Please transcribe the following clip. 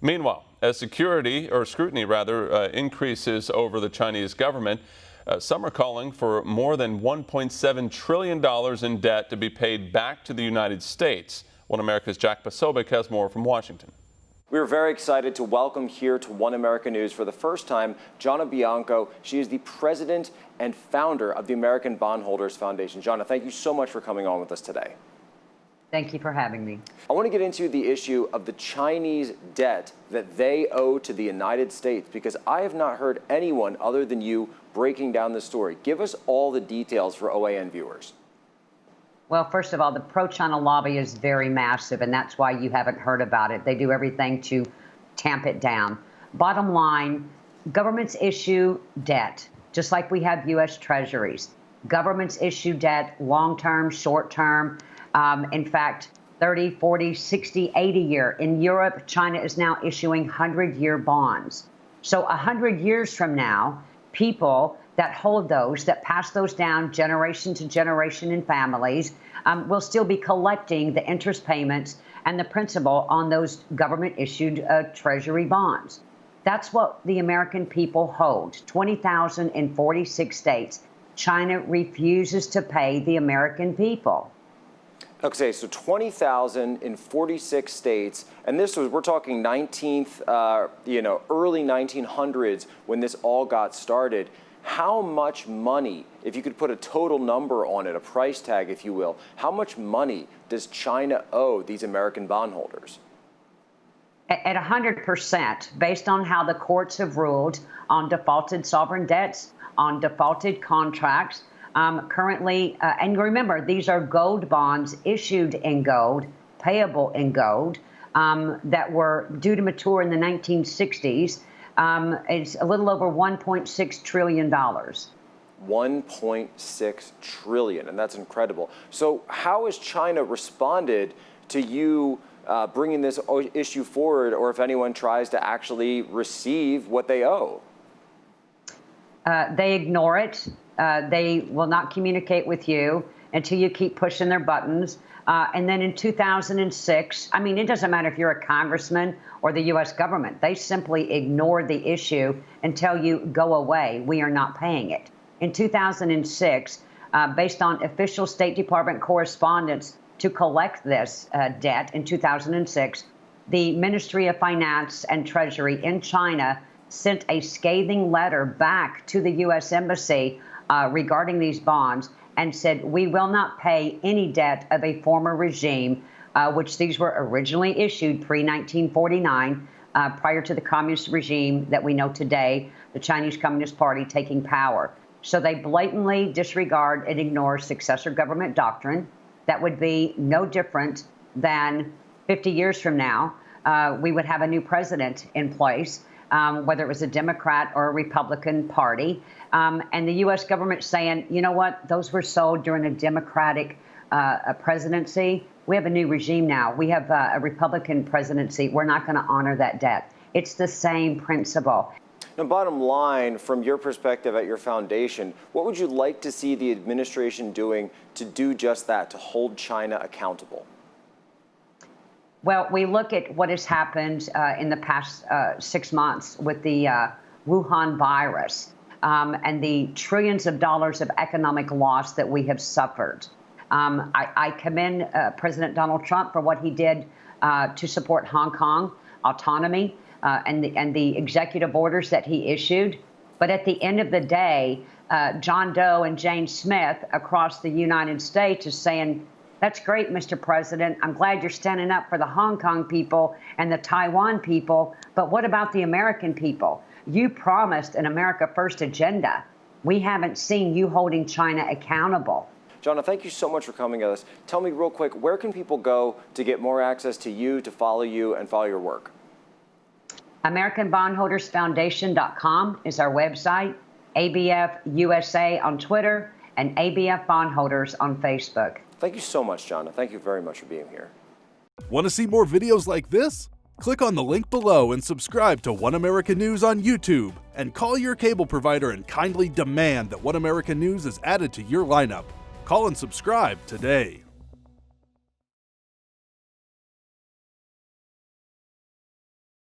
Meanwhile, as scrutiny increases over the Chinese government, some are calling for more than $1.7 trillion in debt to be paid back to the United States. One America's Jack Posobiec has more from Washington. We are very excited to welcome here to One America News for the first time, Jonna Bianco. She is the president and founder of the American Bondholders Foundation. Jonna, thank you so much for coming on with us today. Thank you for having me. I want to get into the issue of the Chinese debt that they owe to the United States, because I have not heard anyone other than you breaking down the story. Give us all the details for OAN viewers. Well, first of all, the pro-China lobby is very massive, and that's why you haven't heard about it. They do everything to tamp it down. Bottom line, governments issue debt, just like we have U.S. treasuries. Governments issue debt, long-term, short-term. In fact, 30, 40, 60, 80 year. In Europe, China is now issuing 100-year bonds. So 100 years from now, people that hold those, that pass those down generation to generation in families, will still be collecting the interest payments and the principal on those government-issued treasury bonds. That's what the American people hold. 20,000 in 46 states. China refuses to pay the American people. Okay, so 20,000 in 46 states, and we're talking 19th, early 1900s when this all got started. How much money, if you could put a total number on it, a price tag, if you will, how much money does China owe these American bondholders? At 100%, based on how the courts have ruled on defaulted sovereign debts, on defaulted contracts. Currently, and remember, these are gold bonds issued in gold, payable in gold, that were due to mature in the 1960s. It's a little over $1.6 trillion. 1.6 trillion, and that's incredible. So how has China responded to you bringing this issue forward, or if anyone tries to actually receive what they owe? They ignore it. They will not communicate with you until you keep pushing their buttons. And then in 2006, I mean, it doesn't matter if you're a congressman or the U.S. government. They simply ignored the issue and tell you, go away. We are not paying it. In 2006, based on official State Department correspondence to collect this debt in 2006, the Ministry of Finance and Treasury in China sent a scathing letter back to the U.S. Embassy regarding these bonds and said, we will not pay any debt of a former regime, which these were originally issued pre-1949, prior to the communist regime that we know today, the Chinese Communist Party taking power. So they blatantly disregard and ignore successor government doctrine. That would be no different than 50 years from now, we would have a new president in place. Whether it was a Democrat or a Republican Party, and the U.S. government saying, you know what, those were sold during a Democratic presidency. We have a new regime now. We have a Republican presidency. We're not going to honor that debt. It's the same principle. Now, bottom line, from your perspective at your foundation, what would you like to see the administration doing to do just that, to hold China accountable? Well, we look at what has happened in the past 6 months with the Wuhan virus and the trillions of dollars of economic loss that we have suffered. I commend President Donald Trump for what he did to support Hong Kong autonomy and the executive orders that he issued. But at the end of the day, John Doe and Jane Smith across the United States is saying, that's great, Mr. President. I'm glad you're standing up for the Hong Kong people and the Taiwan people. But what about the American people? You promised an America First agenda. We haven't seen you holding China accountable. Jonna, thank you so much for coming to us. Tell me real quick, where can people go to get more access to you, to follow you, and follow your work? AmericanBondholdersFoundation.com is our website, ABF USA on Twitter, and ABF Bondholders on Facebook. Thank you so much, Jonna. Thank you very much for being here. Want to see more videos like this? Click on the link below and subscribe to One America News on YouTube, and call your cable provider and kindly demand that One America News is added to your lineup. Call and subscribe today.